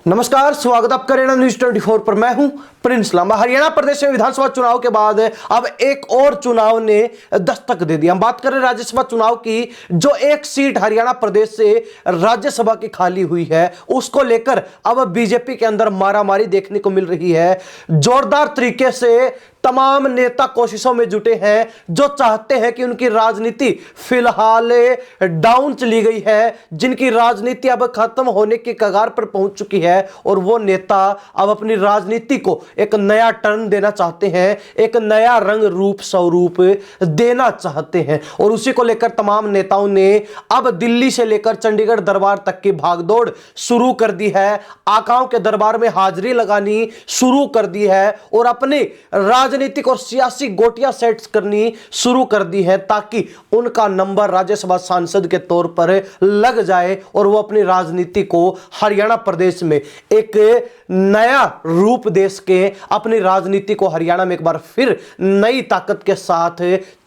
नमस्कार, स्वागत आपका हरियाणा न्यूज 24 पर। मैं हूं प्रिंस लांबा। हरियाणा प्रदेश में विधानसभा चुनाव के बाद अब एक और चुनाव ने दस्तक दे दी। हम बात करें राज्यसभा चुनाव की। जो एक सीट हरियाणा प्रदेश से राज्यसभा की खाली हुई है, उसको लेकर अब बीजेपी के अंदर मारामारी देखने को मिल रही है। जोरदार तरीके से तमाम नेता कोशिशों में जुटे हैं, जो चाहते हैं कि उनकी राजनीति फिलहाल डाउन चली गई है, जिनकी राजनीति अब खत्म होने की कगार पर पहुंच चुकी है, और वो नेता अब अपनी राजनीति को एक नया टर्न देना चाहते हैं, एक नया रंग रूप स्वरूप देना चाहते हैं। और उसी को लेकर तमाम नेताओं ने अब दिल्ली से लेकर चंडीगढ़ दरबार तक की भागदौड़ शुरू कर दी है। आकाओं के दरबार में हाजिरी लगानी शुरू कर दी है और अपनी राजनीतिक और सियासी गोटियां सेट करनी शुरू कर दी है, ताकि उनका नंबर राज्यसभा सांसद के तौर पर लग जाए और वो अपनी राजनीति को हरियाणा प्रदेश में एक नया रूप दे सके, अपनी राजनीति को हरियाणा में एक बार फिर नई ताकत के साथ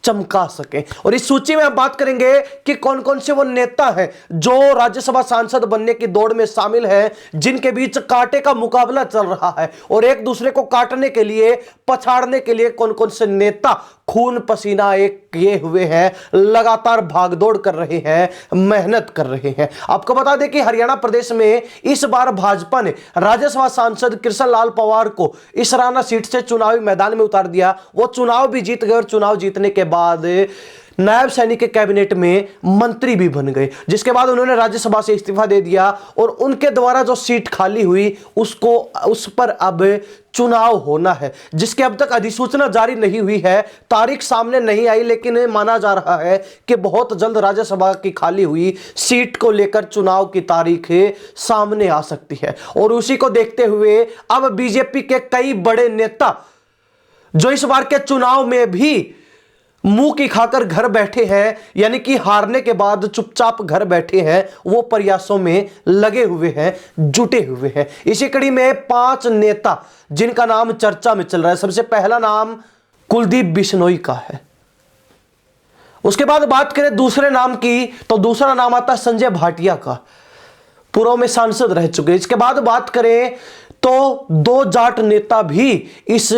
चमका सके। और इस सूची में हम बात करेंगे कि कौन कौन से वो नेता हैं जो राज्यसभा सांसद बनने की दौड़ में शामिल हैं, जिनके बीच कांटे का मुकाबला चल रहा है, और एक दूसरे को काटने के लिए, पछाड़ने के लिए कौन कौन से नेता खून पसीना एक किए हुए हैं, लगातार भागदौड़ कर रहे हैं, मेहनत कर रहे हैं। आपको बता दें कि हरियाणा प्रदेश में इस बार भाजपा ने राज्यसभा सांसद कृष्ण लाल पंवार को इसराना सीट से चुनावी मैदान में उतार दिया। वो चुनाव भी जीत गए और चुनाव जीतने के बाद नायब सैनी के कैबिनेट में मंत्री भी बन गए, जिसके बाद उन्होंने राज्यसभा से इस्तीफा दे दिया और उनके द्वारा जो सीट खाली हुई उस पर अब चुनाव होना है, जिसके अब तक अधिसूचना जारी नहीं हुई है, तारीख सामने नहीं आई, लेकिन माना जा रहा है कि बहुत जल्द राज्यसभा की खाली हुई सीट को लेकर चुनाव की तारीख सामने आ सकती है। और उसी को देखते हुए अब बीजेपी के कई बड़े नेता जो इस बार के चुनाव में भी मुंह की खाकर घर बैठे हैं, यानी कि हारने के बाद चुपचाप घर बैठे हैं, वो प्रयासों में लगे हुए हैं, जुटे हुए हैं। इसी कड़ी में 5 नेता जिनका नाम चर्चा में चल रहा है। सबसे पहला नाम कुलदीप बिश्नोई का है। उसके बाद बात करें दूसरे नाम की, तो दूसरा नाम आता है संजय भाटिया का, पूर्व में सांसद रह चुके। इसके बाद बात करें तो 2 जाट नेता भी इस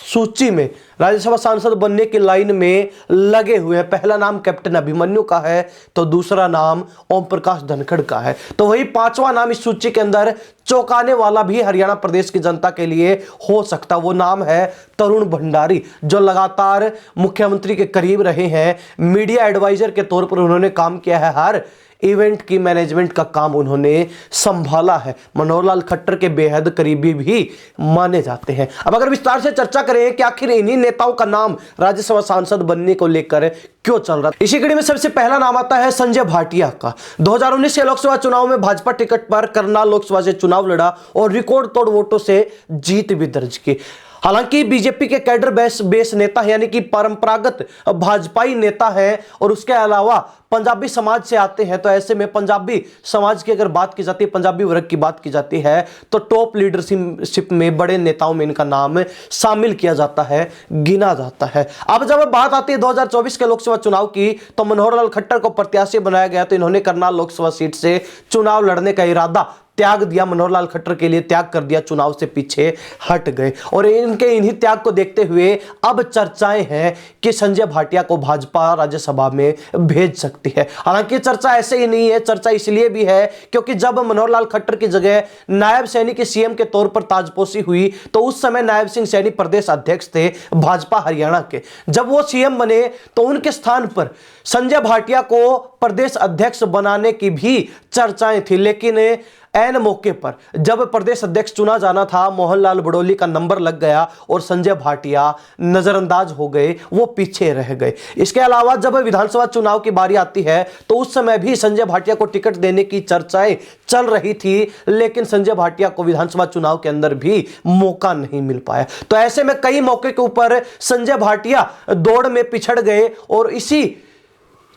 सूची में राज्यसभा सांसद बनने की लाइन में लगे हुए हैं। पहला नाम कैप्टन अभिमन्यु का है, तो दूसरा नाम ओम प्रकाश धनखड़ का है। तो वही 5वां नाम इस सूची के अंदर चौंकाने वाला भी हरियाणा प्रदेश की जनता के लिए हो सकता, वो नाम है तरुण भंडारी, जो लगातार मुख्यमंत्री के करीब रहे हैं। मीडिया एडवाइजर के तौर पर उन्होंने काम किया है, हर इवेंट की मैनेजमेंट का काम उन्होंने संभाला है। मनोहर लाल खट्टर के बेहद करीबी भी माने जाते हैं। अब अगर विस्तार से चर्चा करें कि आखिर इन्हीं नेताओं का नाम राज्यसभा सांसद बनने को लेकर क्यों चल रहा है, इसी कड़ी में सबसे पहला नाम आता है संजय भाटिया का। 2019 के लोकसभा चुनाव में भाजपा टिकट पर करनाल लोकसभा से चुनाव लड़ा और रिकॉर्ड तोड़ वोटों से जीत भी दर्ज की। हालांकि बीजेपी के कैडर बेस नेता यानी कि परंपरागत भाजपाई नेता हैं, और उसके अलावा पंजाबी समाज से आते हैं, तो ऐसे में पंजाबी समाज की अगर बात की जाती है, पंजाबी वर्ग की बात की जाती है, तो टॉप लीडरशिप में बड़े नेताओं में इनका नाम शामिल किया जाता है, गिना जाता है। अब जब बात आती है 2024 के लोकसभा चुनाव की, तो मनोहर लाल खट्टर को प्रत्याशी बनाया गया, तो इन्होंने करनाल लोकसभा सीट से चुनाव लड़ने का इरादा त्याग दिया। मनोहर लाल खट्टर के लिए त्याग कर दिया, चुनाव से पीछे हट गए। और इनके इन्हीं त्याग को देखते हुए अब चर्चाएं हैं कि संजय भाटिया को भाजपा राज्यसभा में भेज सकती है। हालांकि चर्चा ऐसे ही नहीं है, चर्चा इसलिए भी है क्योंकि जब मनोहर लाल खट्टर की जगह नायब सैनी के सीएम के तौर पर ताजपोशी हुई, तो उस समय नायब सिंह सैनी प्रदेश अध्यक्ष थे भाजपा हरियाणा के। जब वो सीएम बने तो उनके स्थान पर संजय भाटिया को प्रदेश अध्यक्ष बनाने की भी चर्चाएं थी, लेकिन ऐन मौके पर जब प्रदेश अध्यक्ष चुना जाना था, मोहनलाल बड़ौली का नंबर लग गया और संजय भाटिया नजरअंदाज हो गए, वो पीछे रह गए। इसके अलावा जब विधानसभा चुनाव की बारी आती है, तो उस समय भी संजय भाटिया को टिकट देने की चर्चाएं चल रही थी, लेकिन संजय भाटिया को विधानसभा चुनाव के अंदर भी मौका नहीं मिल पाया। तो ऐसे में कई मौके के ऊपर संजय भाटिया दौड़ में पिछड़ गए, और इसी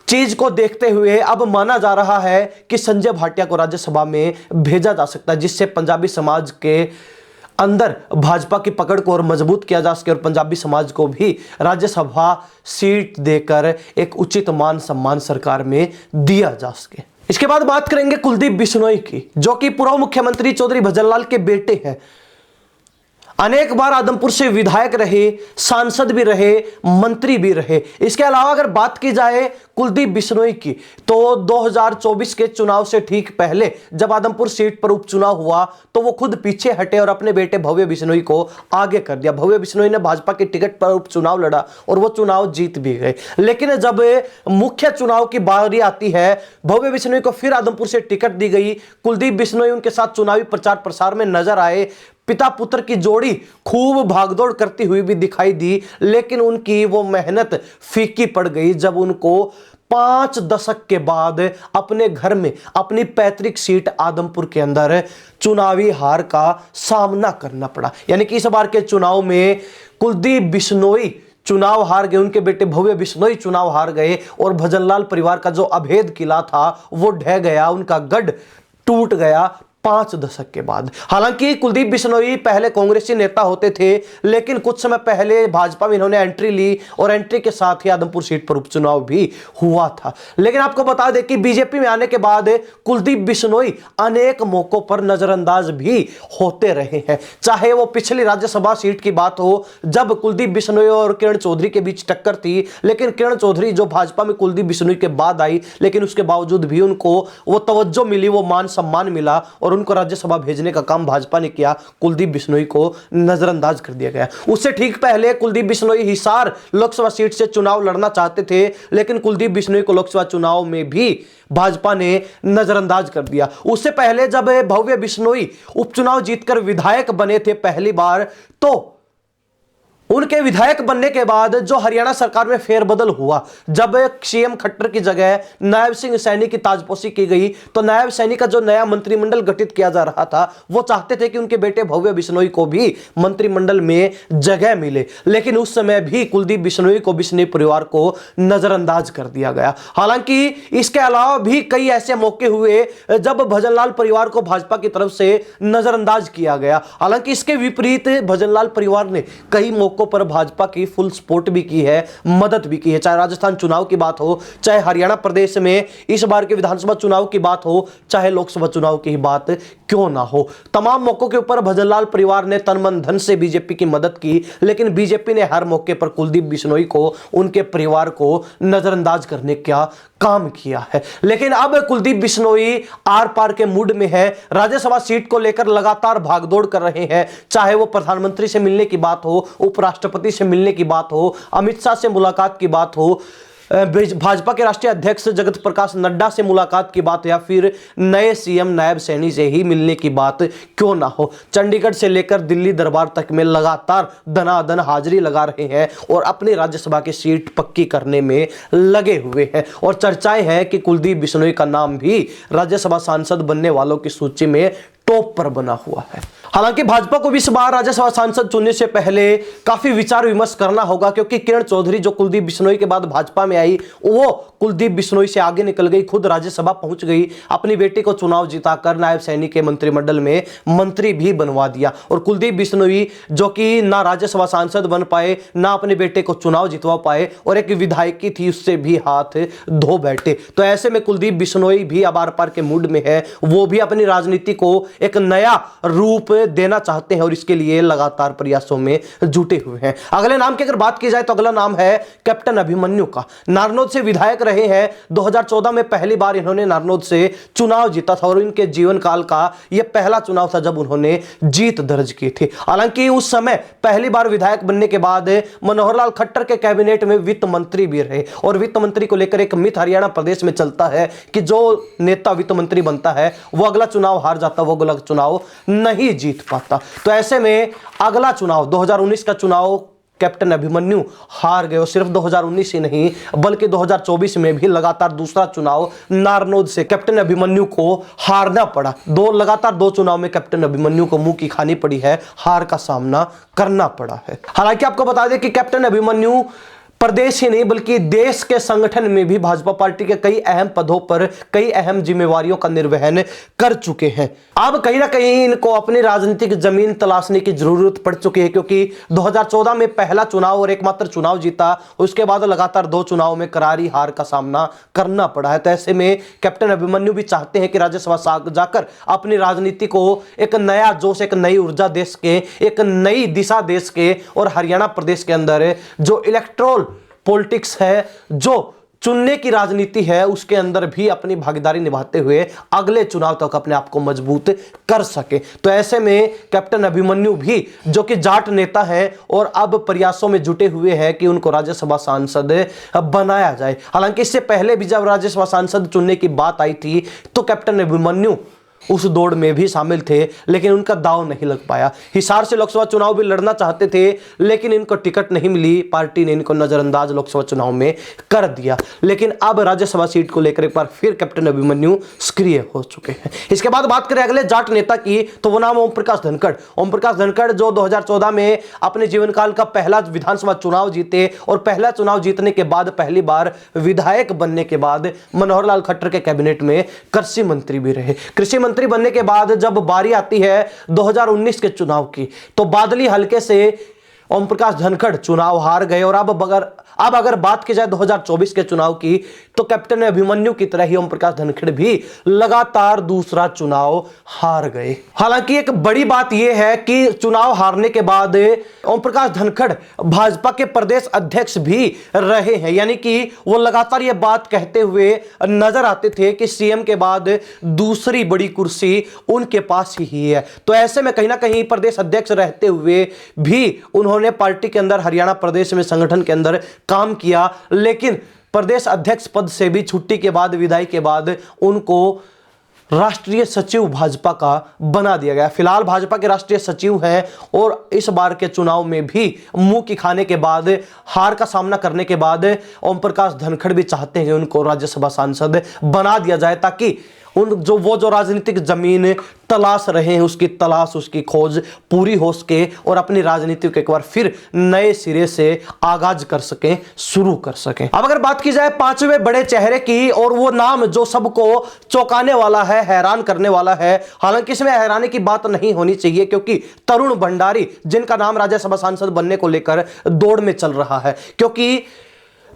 चीज को देखते हुए अब माना जा रहा है कि संजय भाटिया को राज्यसभा में भेजा जा सकता है, जिससे पंजाबी समाज के अंदर भाजपा की पकड़ को और मजबूत किया जा सके और पंजाबी समाज को भी राज्यसभा सीट देकर एक उचित मान सम्मान सरकार में दिया जा सके। इसके बाद बात करेंगे कुलदीप बिश्नोई की, जो कि पूर्व मुख्यमंत्री चौधरी भजनलाल के बेटे हैं। अनेक बार आदमपुर से विधायक रहे, सांसद भी रहे, मंत्री भी रहे। इसके अलावा अगर बात की जाए कुलदीप बिश्नोई की, तो 2024 के चुनाव से ठीक पहले जब आदमपुर सीट पर उपचुनाव हुआ तो वो खुद पीछे हटे और अपने बेटे भव्य बिश्नोई को आगे कर दिया। भव्य बिश्नोई ने भाजपा की टिकट पर उपचुनाव लड़ा और वो चुनाव जीत भी गए। लेकिन जब मुख्य चुनाव की बारी आती है, भव्य बिश्नोई को फिर आदमपुर से टिकट दी गई। कुलदीप बिश्नोई उनके साथ चुनावी प्रचार प्रसार में नजर आए। पिता पुत्र की जोड़ी खूब भागदौड़ करती हुई भी दिखाई दी, लेकिन उनकी वो मेहनत फीकी पड़ गई जब उनको 5 दशक के बाद अपने घर में अपनी पैतृक सीट आदमपुर के अंदर चुनावी हार का सामना करना पड़ा। यानी कि इस बार के चुनाव में कुलदीप बिश्नोई चुनाव हार गए, उनके बेटे भव्य बिश्नोई चुनाव हार गए और भजनलाल परिवार का जो अभेद किला था वो ढह गया, उनका गढ़ टूट गया 5 दशक के बाद। हालांकि कुलदीप बिश्नोई पहले कांग्रेसी नेता होते थे, लेकिन कुछ समय पहले भाजपा में इन्होंने एंट्री ली और एंट्री के साथ ही आदमपुर सीट पर उपचुनाव भी हुआ था। लेकिन आपको बता दें कि बीजेपी में आने के बाद कुलदीप बिश्नोई अनेक मौकों पर नजरअंदाज भी होते रहे हैं। चाहे वो पिछली राज्यसभा सीट की बात हो, जब कुलदीप बिश्नोई और किरण चौधरी के बीच टक्कर थी, लेकिन किरण चौधरी जो भाजपा में कुलदीप बिश्नोई के बाद आई, लेकिन उसके बावजूद भी उनको वो तवज्जो मिली, वो मान सम्मान मिला और उनको राज्यसभा भेजने का काम भाजपा ने किया। कुलदीप बिश्नोई को नजरअंदाज कर दिया गया। उससे ठीक पहले कुलदीप बिश्नोई हिसार लोकसभा सीट से चुनाव लड़ना चाहते थे, लेकिन कुलदीप बिश्नोई को लोकसभा चुनाव में भी भाजपा ने नजरअंदाज कर दिया। उससे पहले जब भव्य बिश्नोई उपचुनाव जीतकर विधायक बने थे पहली बार, तो उनके विधायक बनने के बाद जो हरियाणा सरकार में फेरबदल हुआ, जब सीएम खट्टर की जगह नायब सिंह सैनी की ताजपोशी की गई, तो नायब सैनी का जो नया मंत्रिमंडल गठित किया जा रहा था, वो चाहते थे कि उनके बेटे भव्य बिश्नोई को भी मंत्रिमंडल में जगह मिले। लेकिन उस समय भी कुलदीप बिश्नोई को, बिश्नोई परिवार को नजरअंदाज कर दिया गया। हालांकि इसके अलावा भी कई ऐसे मौके हुए जब भजनलाल परिवार को भाजपा की तरफ से नजरअंदाज किया गया। हालांकि इसके विपरीत भजनलाल परिवार ने कई मौकों पर भाजपा की फुल सपोर्ट भी की है, मदद भी की है। चाहे राजस्थान चुनाव की बात हो, चाहे हरियाणा प्रदेश में इस बार के विधानसभा चुनाव की बात हो, चाहे लोकसभा चुनाव की बात क्यों ना हो, तमाम मौकों के ऊपर भजनलाल परिवार ने तन मन धन से बीजेपी की मदद की। लेकिन बीजेपी ने हर मौके पर कुलदीप बिश्नोई को, उनके परिवार को नजरअंदाज करने का काम किया है। लेकिन अब कुलदीप बिश्नोई आर पार के मूड में है। राज्यसभा सीट को लेकर लगातार भागदौड़ कर रहे हैं। चाहे वो प्रधानमंत्री से मिलने की बात हो, उपराष्ट्रपति से मिलने की बात हो, अमित शाह से मुलाकात की बात हो, भाजपा के राष्ट्रीय अध्यक्ष जगत प्रकाश नड्डा से मुलाकात की बात, या फिर नए सीएम नायब सैनी से ही मिलने की बात क्यों ना हो, चंडीगढ़ से लेकर दिल्ली दरबार तक में लगातार दनादन हाजिरी लगा रहे हैं और अपनी राज्यसभा की सीट पक्की करने में लगे हुए हैं। और चर्चाएं हैं कि कुलदीप बिश्नोई का नाम भी राज्यसभा सांसद बनने वालों की सूची में टॉप पर बना हुआ है। हालांकि भाजपा को भी इस बार राज्यसभा सांसद चुनने से पहले काफी विचार विमर्श करना होगा, क्योंकि किरण चौधरी जो कुलदीप बिश्नोई के बाद भाजपा में आई, वो कुलदीप बिश्नोई से आगे निकल गई, खुद राज्यसभा पहुंच गई, अपनी बेटी को चुनाव जिताकर नायब सैनी के मंत्रिमंडल में मंत्री भी बनवा दिया। और कुलदीप बिश्नोई जो कि ना राज्यसभा सांसद बन पाए, ना अपने बेटे को चुनाव जितवा पाए, और एक विधायकी थी उससे भी हाथ धो बैठे। तो ऐसे में कुलदीप बिश्नोई भी अब आर पार के मूड में है। वो भी अपनी राजनीति को एक नया रूप देना चाहते हैं और इसके लिए लगातार प्रयासों में जुटे हुए हैं। अगले नाम की अगर बात की जाए तो अगला नाम है कैप्टन अभिमन्यु का। नारनौद से विधायक रहे हैं। 2014 में पहली बार इन्होंने नारनौद से चुनाव जीता था और इनके जीवन काल का यह पहला चुनाव था जब उन्होंने जीत दर्ज की थी। हालांकि उस समय पहली बार विधायक बनने के बाद मनोहर लाल खट्टर के कैबिनेट में वित्त मंत्री भी रहे। और वित्त मंत्री को लेकर एक मिथ हरियाणा प्रदेश में चलता है कि जो नेता वित्त मंत्री बनता है वो अगला चुनाव हार जाता, वो अगला चुनाव नहीं जीत पाता। तो ऐसे में अगला चुनाव 2019 का चुनाव कैप्टन अभिमन्यु हार गए। और सिर्फ 2019 ही नहीं बल्कि 2024 में भी लगातार दूसरा चुनाव नारनौद से कैप्टन अभिमन्यु को हारना पड़ा। लगातार दो चुनाव में कैप्टन अभिमन्यु को मुंह की खानी पड़ी है, हार का सामना करना पड़ा है। हालांकि आपको बता दें कि कैप्टन अभिमन्यु प्रदेश ही नहीं बल्कि देश के संगठन में भी भाजपा पार्टी के कई अहम पदों पर कई अहम जिम्मेवारियों का निर्वहन कर चुके हैं। अब कहीं ना कहीं इनको अपनी राजनीतिक जमीन तलाशने की जरूरत पड़ चुकी है, क्योंकि 2014 में पहला चुनाव और एकमात्र चुनाव जीता, उसके बाद लगातार 2 चुनाव में करारी हार का सामना करना पड़ा है। तो ऐसे में कैप्टन अभिमन्यु भी चाहते हैं कि राज्यसभा जाकर अपनी राजनीति को एक नया जोश, एक नई ऊर्जा देश के, एक नई दिशा देश के और हरियाणा प्रदेश के अंदर जो इलेक्ट्रोल पॉलिटिक्स है, जो चुनने की राजनीति है, उसके अंदर भी अपनी भागीदारी निभाते हुए अगले चुनाव तक अपने आप को मजबूत कर सके। तो ऐसे में कैप्टन अभिमन्यु भी, जो कि जाट नेता हैं और अब प्रयासों में जुटे हुए हैं कि उनको राज्यसभा सांसद बनाया जाए। हालांकि इससे पहले भी जब राज्यसभा सांसद चुनने की बात आई थी तो कैप्टन अभिमन्यु उस दौड़ में भी शामिल थे, लेकिन उनका दांव नहीं लग पाया। हिसार से लोकसभा चुनाव भी लड़ना चाहते थे, लेकिन इनको टिकट नहीं मिली, पार्टी ने इनको नजरअंदाज लोकसभा चुनाव में कर दिया। लेकिन अब राज्यसभा सीट को लेकर एक बार फिर कैप्टन अभिमन्यु सक्रिय हो चुके हैं। इसके बाद बात करें अगले जाट नेता की, तो वो नाम ओम प्रकाश धनखड़। ओम प्रकाश धनखड़ जो 2014 में अपने जीवन काल का पहला विधानसभा चुनाव जीते और पहला चुनाव जीतने के बाद पहली बार विधायक बनने के बाद मनोहर लाल खट्टर के कैबिनेट में कृषि मंत्री भी रहे। कृषि मंत्री बनने के बाद जब बारी आती है 2019 के चुनाव की, तो बादली हलके से ओम प्रकाश धनखड़ चुनाव हार गए। और अब अगर बात की जाए 2024 के चुनाव की, तो कैप्टन अभिमन्यु की तरह ही ओम प्रकाश धनखड़ भी लगातार दूसरा चुनाव हार गए। हालांकि एक बड़ी बात यह है कि चुनाव हारने के बाद ओम प्रकाश धनखड़ भाजपा के प्रदेश अध्यक्ष भी रहे हैं, यानी कि वो लगातार ये बात कहते हुए नजर आते थे कि सीएम के बाद दूसरी बड़ी कुर्सी उनके पास ही है। तो ऐसे में कहीं ना कहीं प्रदेश अध्यक्ष रहते हुए भी उन्होंने पार्टी के अंदर, हरियाणा प्रदेश में संगठन के अंदर काम किया, लेकिन प्रदेश अध्यक्ष पद से भी छुट्टी के बाद, विदाई के बाद उनको राष्ट्रीय सचिव भाजपा का बना दिया गया। फिलहाल भाजपा के राष्ट्रीय सचिव हैं और इस बार के चुनाव में भी मुंह की खाने के बाद, हार का सामना करने के बाद ओम प्रकाश धनखड़ भी चाहते हैं उनको राज्यसभा सांसद बना दिया जाए, ताकि जो राजनीतिक जमीन तलाश रहे हैं उसकी तलाश, उसकी खोज पूरी हो सके और अपनी राजनीति को एक बार फिर नए सिरे से आगाज कर सकें, शुरू कर सकें। अब अगर बात की जाए 5वें बड़े चेहरे की, और वो नाम जो सबको चौंकाने वाला है, हैरान करने वाला है, हालांकि इसमें हैरानी की बात नहीं होनी चाहिए, क्योंकि तरुण भंडारी, जिनका नाम राज्यसभा सांसद बनने को लेकर दौड़ में चल रहा है, क्योंकि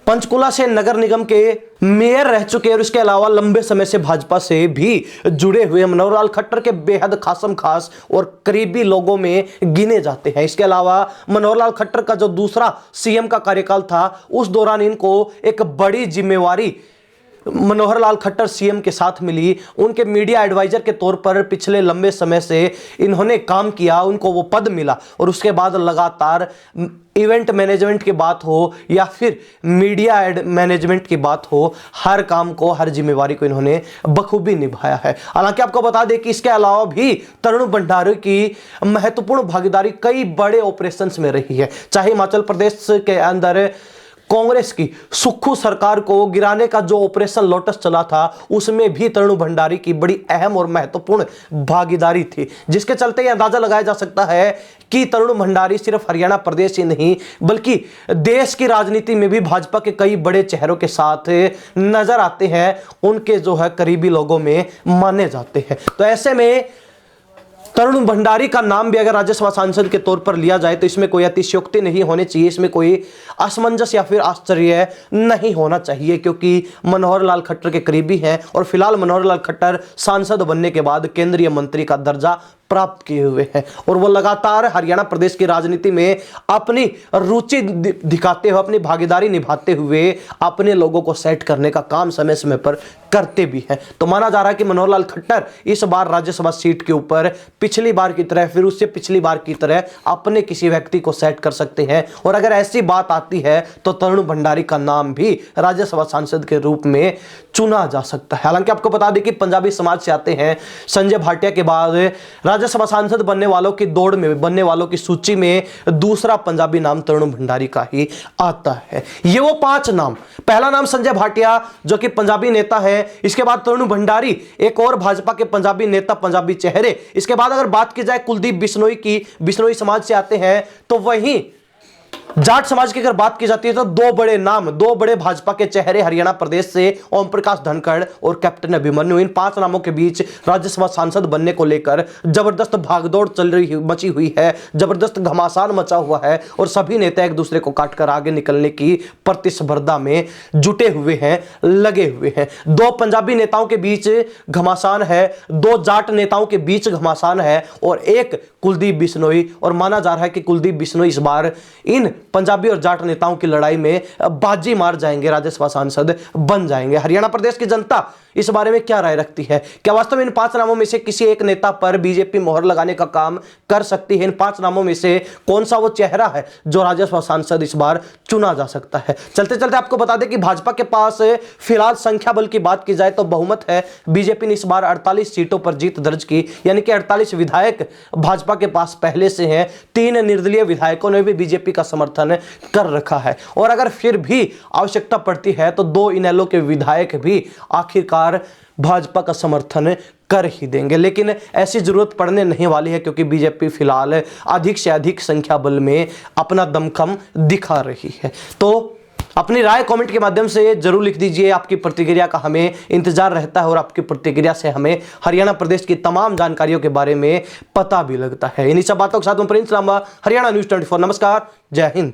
पंचकुला से नगर निगम के मेयर रह चुके और इसके अलावा लंबे समय से भाजपा से भी जुड़े हुए मनोहर लाल खट्टर के बेहद खासम खास और करीबी लोगों में गिने जाते हैं। इसके अलावा मनोहर लाल खट्टर का जो दूसरा सीएम का कार्यकाल था, उस दौरान इनको एक बड़ी जिम्मेवारी मनोहर लाल खट्टर सीएम के साथ मिली। उनके मीडिया एडवाइजर के तौर पर पिछले लंबे समय से इन्होंने काम किया, उनको वो पद मिला, और उसके बाद लगातार इवेंट मैनेजमेंट की बात हो या फिर मीडिया मैनेजमेंट की बात हो, हर काम को, हर जिम्मेवारी को इन्होंने बखूबी निभाया है। हालांकि आपको बता दें कि इसके अलावा भी तरुण भंडारी की महत्वपूर्ण भागीदारी कई बड़े ऑपरेशंस में रही है। चाहे हिमाचल प्रदेश के अंदर कांग्रेस की सुक्खू सरकार को गिराने का जो ऑपरेशन लोटस चला था, उसमें भी तरुण भंडारी की बड़ी अहम और महत्वपूर्ण भागीदारी थी, जिसके चलते यह अंदाजा लगाया जा सकता है कि तरुण भंडारी सिर्फ हरियाणा प्रदेश ही नहीं बल्कि देश की राजनीति में भी भाजपा के कई बड़े चेहरों के साथ नजर आते हैं, उनके जो है करीबी लोगों में माने जाते हैं। तो ऐसे में तरुण भंडारी का नाम भी अगर राज्यसभा सांसद के तौर पर लिया जाए तो इसमें कोई अतिशयोक्ति नहीं होनी चाहिए, इसमें कोई असमंजस या फिर आश्चर्य नहीं होना चाहिए, क्योंकि मनोहर लाल खट्टर के करीबी हैं और फिलहाल मनोहर लाल खट्टर सांसद बनने के बाद केंद्रीय मंत्री का दर्जा प्राप्त किए हुए हैं और वो लगातार हरियाणा प्रदेश की राजनीति में अपनी रुचि दिखाते हुए, अपनी भागीदारी निभाते हुए अपने लोगों को सेट करने का काम समय समय पर करते भी हैं। तो माना जा रहा है कि मनोहर लाल खट्टर इस बार राज्यसभा सीट के ऊपर पिछली बार की तरह, फिर उससे पिछली बार की तरह अपने किसी व्यक्ति को सेट कर सकते हैं, और अगर ऐसी बात आती है तो तरुण भंडारी का नाम भी राज्यसभा सांसद के रूप में चुना जा सकता है। हालांकि आपको बता दें कि पंजाबी समाज से आते हैं, संजय भाटिया के बाद राज्यसभा सांसद बनने वालों की दौड़ में, बनने वालों की सूची में दूसरा पंजाबी नाम तरुण भंडारी का ही आता है। ये वो 5 नाम, पहला नाम संजय भाटिया जो कि पंजाबी नेता है, इसके बाद तरुण भंडारी, एक और भाजपा के पंजाबी नेता, पंजाबी चेहरे, इसके बाद अगर बात की जाए कुलदीप बिश्नोई की, बिश्नोई समाज से आते हैं, तो वहीं जाट समाज की अगर बात की जाती है तो दो बड़े नाम, दो बड़े भाजपा के चेहरे हरियाणा प्रदेश से ओम प्रकाश धनखड़ और कैप्टन अभिमन्यु, इन 5 नामों के बीच राज्यसभा सांसद बनने को लेकर जबरदस्त भागदौड़ मची हुई है, जबरदस्त घमासान मचा हुआ है और सभी नेता एक दूसरे को काटकर आगे निकलने की प्रतिस्पर्धा में जुटे हुए हैं, लगे हुए हैं। 2 पंजाबी नेताओं के बीच घमासान है, 2 जाट नेताओं के बीच घमासान है और एक कुलदीप बिश्नोई, और माना जा रहा है कि कुलदीप बिश्नोई इस बार इन पंजाबी और जाट नेताओं की लड़ाई में बाजी मार जाएंगे, राज्यसभा सांसद बन जाएंगे। हरियाणा प्रदेश की जनता इस बारे में क्या राय रखती है? क्या वास्तव में इन 5 नामों में से किसी एक नेता पर बीजेपी मोहर लगाने का काम कर सकती है? इन 5 नामों में से कौन सा वो चेहरा है जो राज्यसभा सांसद इस बार चुना जा सकता है? चलते चलते आपको बता दें कि भाजपा के पास फिलहाल संख्या बल की बात की जाए तो बहुमत है। बीजेपी ने इस बार 48 सीटों पर जीत दर्ज की, यानी कि 48 विधायक भाजपा के पास पहले से हैं। 3 निर्दलीय विधायकों ने भी बीजेपी का समर्थन कर रखा है और अगर फिर भी आवश्यकता पड़ती है तो 2 इनेलो के विधायक भी आखिरकार भाजपा का समर्थन कर ही देंगे, लेकिन ऐसी जरूरत पड़ने नहीं वाली है क्योंकि बीजेपी फिलहाल अधिक से अधिक संख्या बल में अपना दमखम दिखा रही है। तो अपनी राय कमेंट के माध्यम से जरूर लिख दीजिए, आपकी प्रतिक्रिया का हमें इंतजार रहता है और आपकी प्रतिक्रिया से हमें हरियाणा प्रदेश की तमाम जानकारियों के बारे में पता भी लगता है। इन्हीं सब बातों के साथ मैं प्रिंस लांबा, हरियाणा न्यूज़ 24। नमस्कार, जय हिंद।